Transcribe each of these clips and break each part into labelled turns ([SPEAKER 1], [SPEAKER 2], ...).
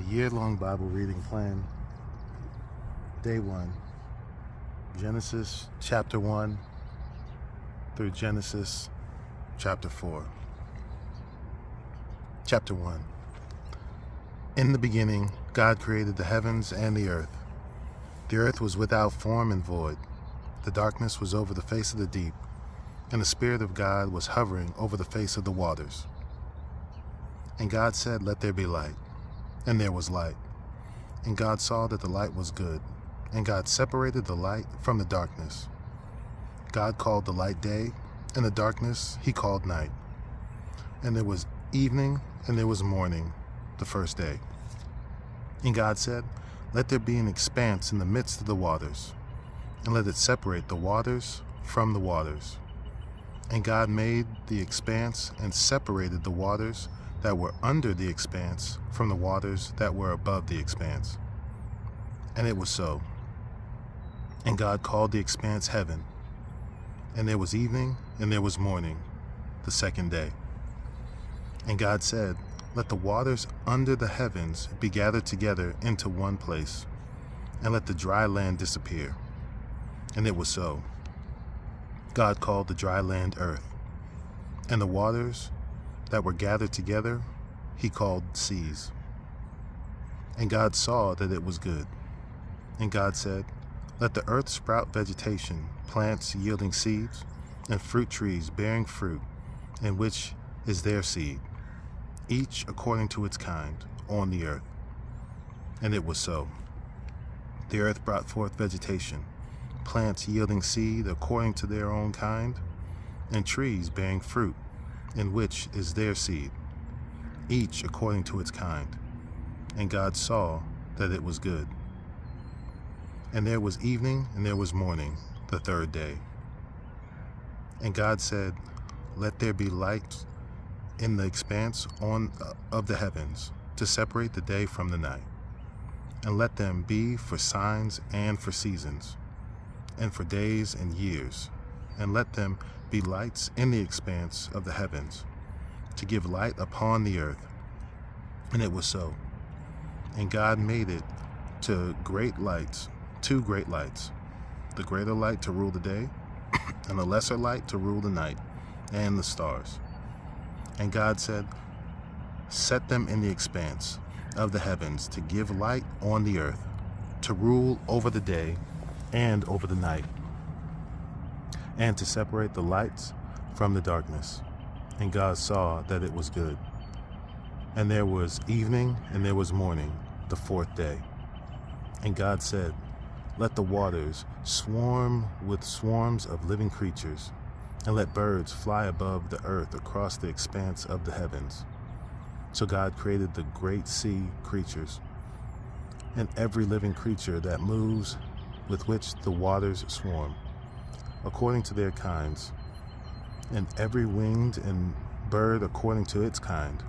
[SPEAKER 1] the year-long Bible reading plan. Day 1, Genesis chapter 1 through Genesis chapter 4. Chapter 1. In the beginning, God created the heavens and the earth. The earth was without form and void. The darkness was over the face of the deep, and the Spirit of God was hovering over the face of the waters. And God said, "Let there be light." And there was light. And God saw that the light was good. And God separated the light from the darkness. God called the light day, and the darkness he called night. And there was evening, and there was morning, the first day. And God said, "Let there be an expanse in the midst of the waters, and let it separate the waters from the waters." And God made the expanse and separated the waters that were under the expanse from the waters that were above the expanse. And it was so. And God called the expanse heaven. And there was evening, and there was morning, the second day. And God said, "Let the waters under the heavens be gathered together into one place, and let the dry land disappear." And it was so. God called the dry land earth, and the waters that were gathered together he called seas. And God saw that it was good. And God said, "Let the earth sprout vegetation, plants yielding seeds, and fruit trees bearing fruit, in which is their seed, each according to its kind, on the earth." And it was so. The earth brought forth vegetation, plants yielding seed according to their own kind, and trees bearing fruit, in which is their seed, each according to its kind. And God saw that it was good. And there was evening, and there was morning, the third day. And God said, "Let there be light in the expanse of the heavens, to separate the day from the night. And let them be for signs and for seasons, and for days and years. And let them be lights in the expanse of the heavens, to give light upon the earth." And it was so. And God made it two great lights, the greater light to rule the day, and the lesser light to rule the night, and the stars. And God said, "Set them in the expanse of the heavens to give light on the earth, to rule over the day and over the night, and to separate the lights from the darkness." And God saw that it was good. And there was evening, and there was morning, the fourth day. And God said, "Let the waters swarm with swarms of living creatures, and let birds fly above the earth across the expanse of the heavens." So God created the great sea creatures, and every living creature that moves, with which the waters swarm, according to their kinds, and every winged and bird according to its kind.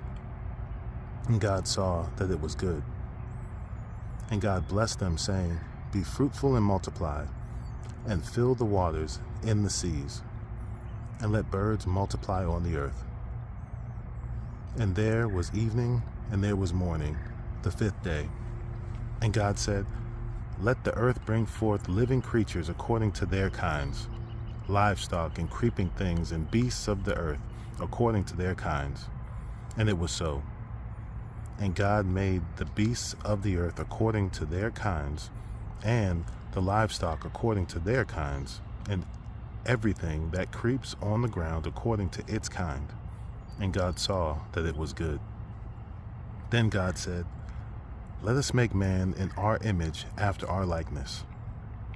[SPEAKER 1] And God saw that it was good. And God blessed them, saying, "Be fruitful and multiply, and fill the waters in the seas, and let birds multiply on the earth." And there was evening, and there was morning, the fifth day. And God said, "Let the earth bring forth living creatures according to their kinds, livestock and creeping things and beasts of the earth according to their kinds." And it was so. And God made the beasts of the earth according to their kinds, and the livestock according to their kinds, and everything that creeps on the ground according to its kind. And God saw that it was good. Then God said, "Let us make man in our image after our likeness,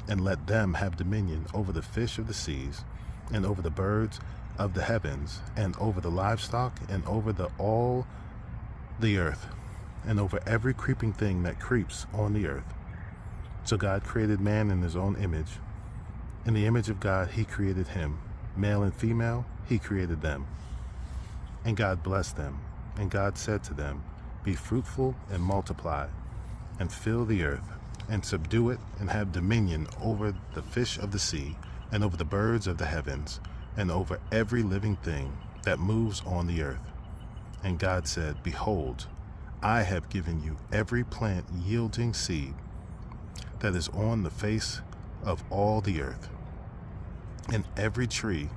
[SPEAKER 1] and let them have dominion over the fish of the seas, and over the birds of the heavens, and over the livestock, and over all the earth, and over every creeping thing that creeps on the earth." So God created man in his own image. In the image of God he created him. Male and female he created them. And God blessed them. And God said to them, "Be fruitful and multiply, and fill the earth, and subdue it, and have dominion over the fish of the sea, and over the birds of the heavens, and over every living thing that moves on the earth." And God said, "Behold, I have given you every plant yielding seed that is on the face of all the earth, and every tree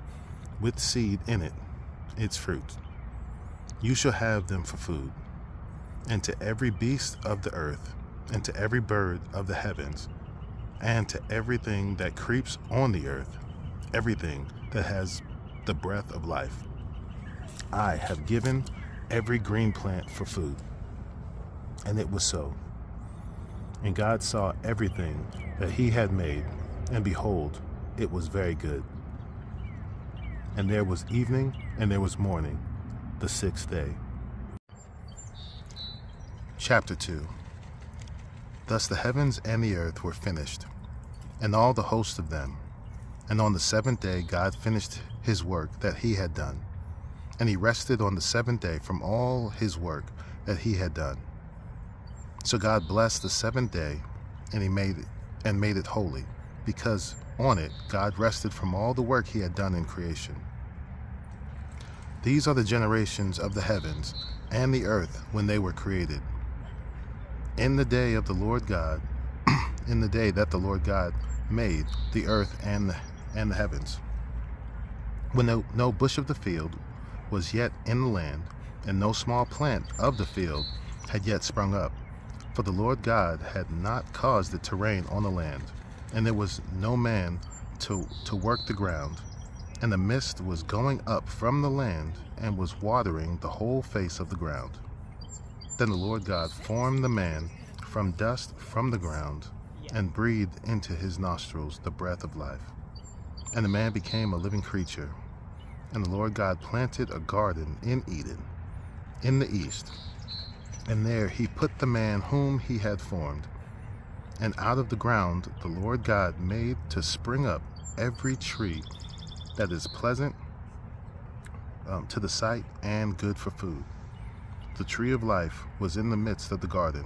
[SPEAKER 1] with seed in it, its fruit. You shall have them for food. And to every beast of the earth, and to every bird of the heavens, and to everything that creeps on the earth, everything that has the breath of life, I have given every green plant for food. And it was so. And God saw everything that he had made, and behold, it was very good. And there was evening, and there was morning, the sixth day. Chapter 2. Thus the heavens and the earth were finished, and all the host of them. And on the seventh day God finished his work that he had done. And he rested on the seventh day from all his work that he had done. So God blessed the seventh day, and he made it holy, because on it God rested from all the work he had done in creation. These are the generations of the heavens and the earth when they were created. In the day of the Lord God, in the day that the Lord God made the earth and the heavens, when no bush of the field was yet in the land, and no small plant of the field had yet sprung up, for the Lord God had not caused it to rain on the land, and there was no man to work the ground, and the mist was going up from the land, and was watering the whole face of the ground. Then the Lord God formed the man from dust from the ground, and breathed into his nostrils the breath of life. And the man became a living creature. And the Lord God planted a garden in Eden, in the east, and there he put the man whom he had formed. And out of the ground the Lord God made to spring up every tree that is pleasant to the sight and good for food. The tree of life was in the midst of the garden,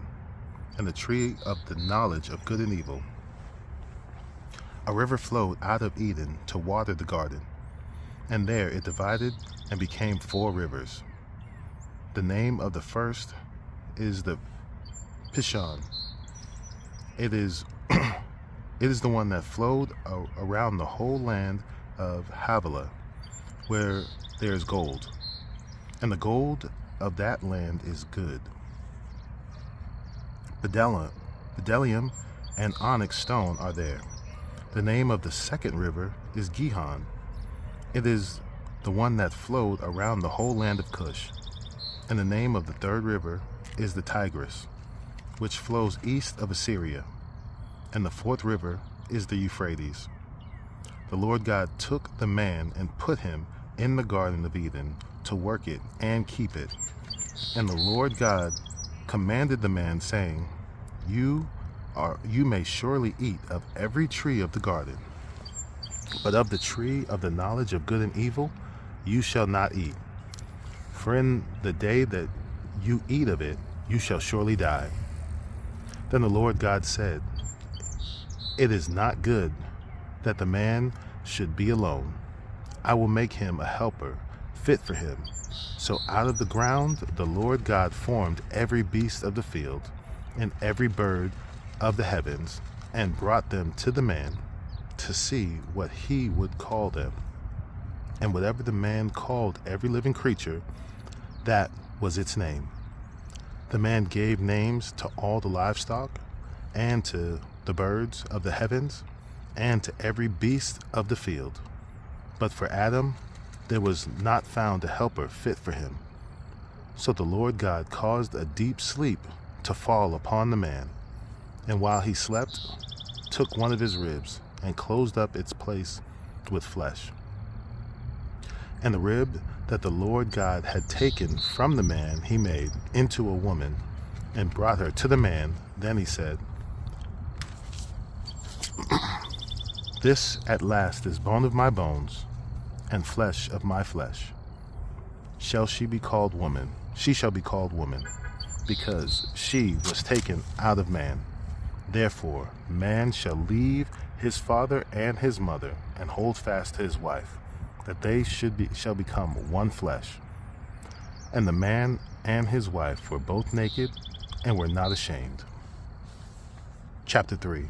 [SPEAKER 1] and the tree of the knowledge of good and evil. A river flowed out of Eden to water the garden, and there it divided and became 4 rivers. The name of the first is the Pishon. It is the one that flowed around the whole land of Havilah, where there is gold, and the gold of that land is good. Bdellium and onyx stone are there. The name of the second river is Gihon. It is the one that flowed around the whole land of Cush. And the name of the third river is the Tigris, which flows east of Assyria. And the fourth river is the Euphrates. The Lord God took the man and put him in the Garden of Eden to work it and keep it. And the Lord God commanded the man, saying, You may surely eat of every tree of the garden, but of the tree of the knowledge of good and evil you shall not eat. For in the day that you eat of it, you shall surely die. Then the Lord God said, It is not good that the man should be alone. I will make him a helper fit for him. So out of the ground the Lord God formed every beast of the field and every bird of the heavens, and brought them to the man to see what he would call them. And whatever the man called every living creature, that was its name. The man gave names to all the livestock, and to the birds of the heavens, and to every beast of the field. But for Adam there was not found a helper fit for him. So the Lord God caused a deep sleep to fall upon the man, and while he slept, took one of his ribs, and closed up its place with flesh. And the rib that the Lord God had taken from the man he made into a woman, and brought her to the man. Then he said, This at last is bone of my bones, and flesh of my flesh. Shall she be called woman? She shall be called woman, because she was taken out of man. Therefore man shall leave his father and his mother, and hold fast to his wife, that they shall become one flesh. And the man and his wife were both naked and were not ashamed. Chapter 3.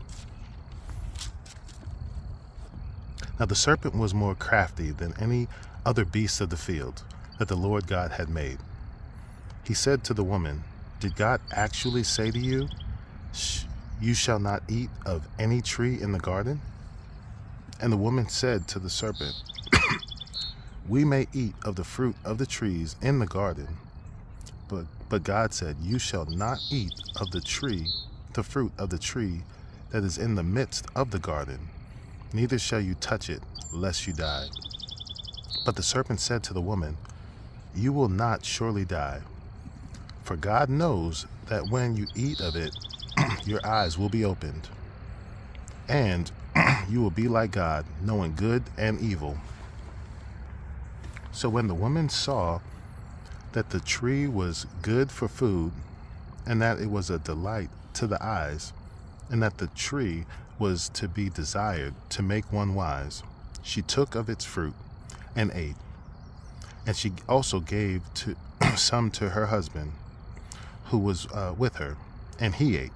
[SPEAKER 1] Now the serpent was more crafty than any other beast of the field that the Lord God had made. He said to the woman, "Did God actually say to you, 'You shall not eat of any tree in the garden'?" And the woman said to the serpent, "We may eat of the fruit of the trees in the garden, but God said, 'You shall not eat of the fruit of the tree that is in the midst of the garden, neither shall you touch it, lest you die.' But the serpent said to the woman, 'You will not surely die, for God knows that when you eat of it, your eyes will be opened, and you will be like God, knowing good and evil.' So when the woman saw that the tree was good for food, and that it was a delight to the eyes, and that the tree was to be desired to make one wise, she took of its fruit and ate. And she also gave some to her husband, who was with her, and he ate.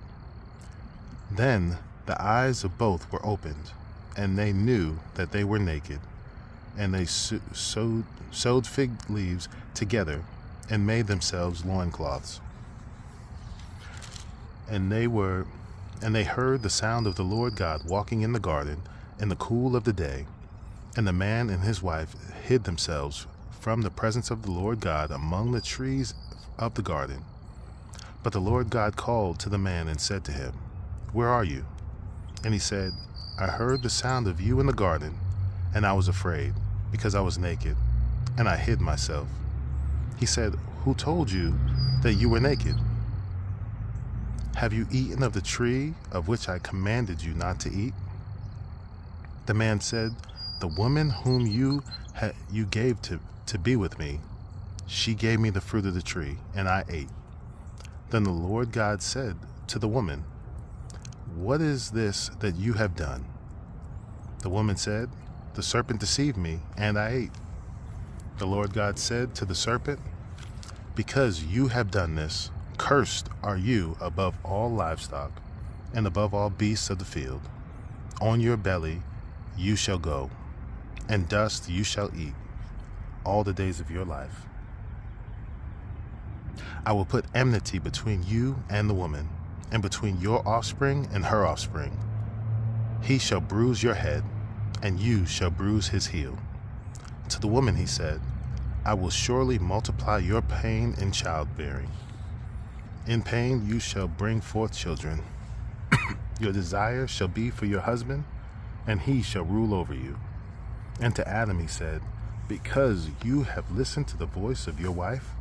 [SPEAKER 1] Then the eyes of both were opened, and they knew that they were naked. And they sewed fig leaves together and made themselves loincloths. And they heard the sound of the Lord God walking in the garden in the cool of the day. And the man and his wife hid themselves from the presence of the Lord God among the trees of the garden. But the Lord God called to the man and said to him, 'Where are you?' And he said, 'I heard the sound of you in the garden, and I was afraid, because I was naked, and I hid myself.' He said, 'Who told you that you were naked? Have you eaten of the tree of which I commanded you not to eat?' The man said, 'The woman whom you gave to be with me, she gave me the fruit of the tree, and I ate.' Then the Lord God said to the woman, 'What is this that you have done?' The woman said, 'The serpent deceived me, and I ate.' The Lord God said to the serpent, 'Because you have done this, cursed are you above all livestock, and above all beasts of the field. On your belly you shall go, and dust you shall eat all the days of your life. I will put enmity between you and the woman, and between your offspring and her offspring. He shall bruise your head, and you shall bruise his heel.' To the woman he said, 'I will surely multiply your pain in childbearing. In pain you shall bring forth children. Your desire shall be for your husband, and he shall rule over you.' And to Adam he said, 'Because you have listened to the voice of your wife,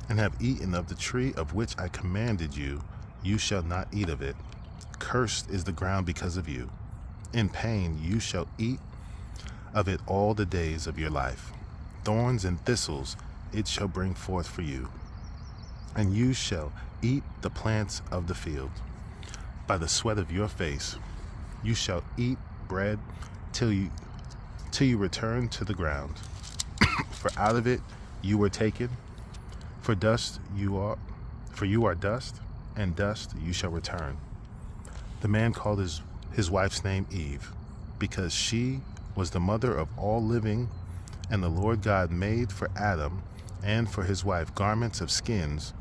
[SPEAKER 1] and have eaten of the tree of which I commanded you, you shall not eat of it. Cursed is the ground because of you. In pain you shall eat of it all the days of your life. Thorns and thistles it shall bring forth for you, and you shall eat the plants of the field. By the sweat of your face you shall eat bread till you return to the ground. For out of it you were taken, for you are dust, and dust you shall return.' The man called his wife's name Eve, because she was the mother of all living. And the Lord God made for Adam and for his wife garments of skins,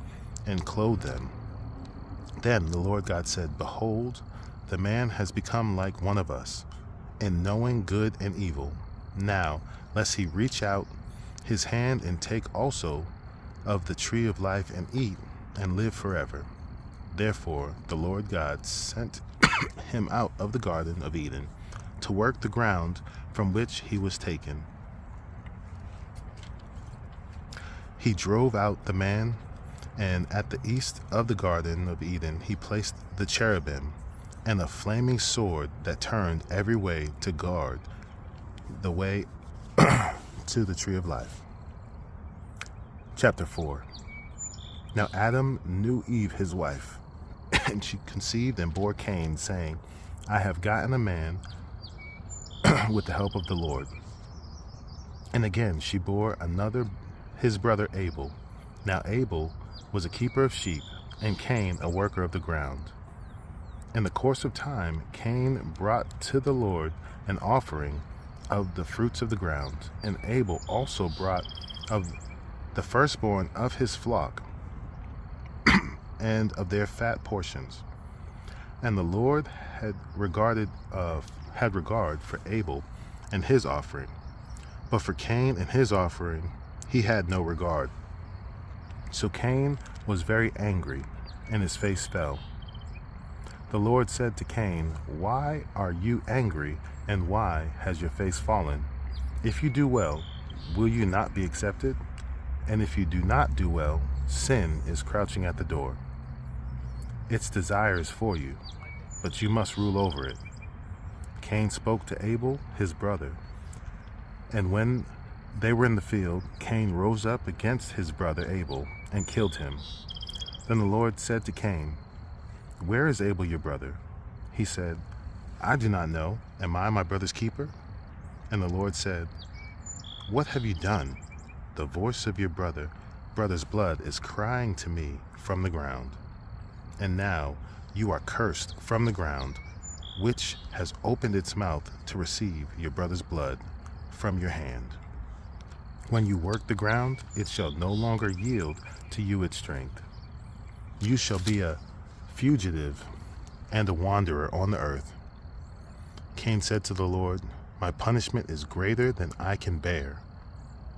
[SPEAKER 1] and clothed them. Then the Lord God said, 'Behold, the man has become like one of us, in knowing good and evil. Now, lest he reach out his hand and take also of the tree of life and eat and live forever.' Therefore the Lord God sent him out of the Garden of Eden to work the ground from which he was taken. He drove out the man, and at the east of the Garden of Eden he placed the cherubim and a flaming sword that turned every way to guard the way to the tree of life. Chapter 4. Now Adam knew Eve his wife, and she conceived and bore Cain, saying, 'I have gotten a man with the help of the Lord.' And again she bore another, his brother Abel. Now Abel was a keeper of sheep, and Cain a worker of the ground. In the course of time, Cain brought to the Lord an offering of the fruits of the ground, and Abel also brought of the firstborn of his flock and of their fat portions. And the Lord had regard for Abel and his offering, but for Cain and his offering he had no regard. So Cain was very angry, and his face fell. The Lord said to Cain, "Why are you angry, and why has your face fallen? If you do well, will you not be accepted? And if you do not do well, sin is crouching at the door. Its desire is for you, but you must rule over it." Cain spoke to Abel, his brother. And when they were in the field, Cain rose up against his brother Abel and killed him. Then the Lord said to Cain, "Where is Abel your brother?" He said, "I do not know. Am I my brother's keeper?" And the Lord said, "What have you done? The voice of your brother's blood is crying to me from the ground. And now you are cursed from the ground, which has opened its mouth to receive your brother's blood from your hand. When you work the ground, it shall no longer yield to you its strength. You shall be a fugitive and a wanderer on the earth." Cain said to the Lord, "My punishment is greater than I can bear.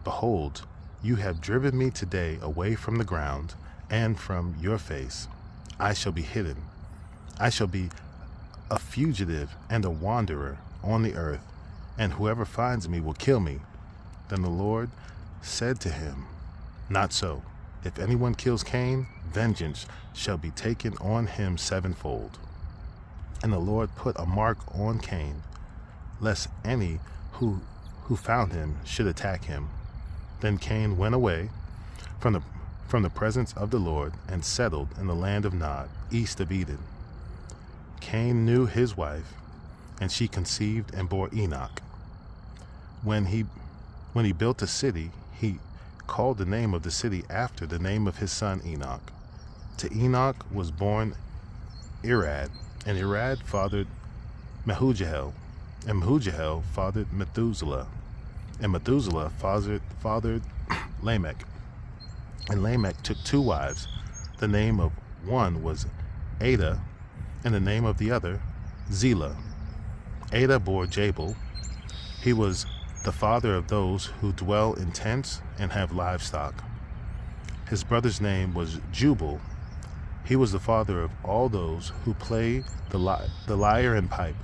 [SPEAKER 1] Behold, you have driven me today away from the ground, and from your face I shall be hidden. I shall be a fugitive and a wanderer on the earth, and whoever finds me will kill me." Then the Lord said to him, "Not so. If anyone kills Cain, vengeance shall be taken on him sevenfold." And the Lord put a mark on Cain, lest any who found him should attack him. Then Cain went away from the presence of the Lord and settled in the land of Nod, east of Eden. Cain knew his wife, and she conceived and bore Enoch. When he built a city, he called the name of the city after the name of his son Enoch. To Enoch was born Irad, and Irad fathered Mehujael, and Mehujael fathered Methuselah, and Methuselah fathered Lamech. And Lamech took two wives. The name of one was Adah, and the name of the other Zillah. Adah bore Jabal. He was the father of those who dwell in tents and have livestock. His brother's name was Jubal. He was the father of all those who play the lyre and pipe.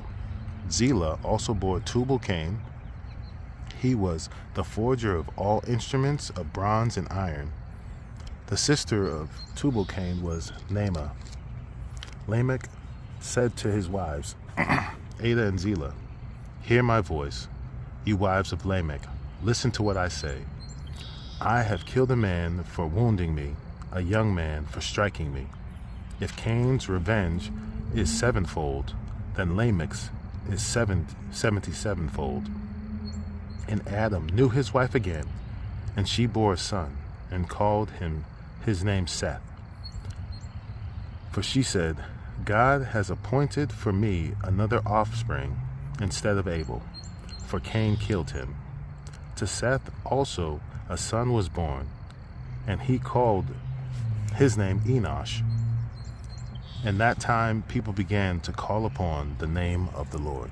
[SPEAKER 1] Zillah also bore Tubal-Cain. He was the forger of all instruments of bronze and iron. The sister of Tubal-Cain was Naamah. Lamech said to his wives, Adah and Zillah, "Hear my voice, you wives of Lamech. Listen to what I say. I have killed a man for wounding me, a young man for striking me. If Cain's revenge is sevenfold, then Lamech's is 77-fold. And Adam knew his wife again, and she bore a son, and called him his name Seth. For she said, God has appointed for me another offspring instead of Abel, for Cain killed him. To Seth also a son was born, and he called his name Enosh. In that time people began to call upon the name of the Lord.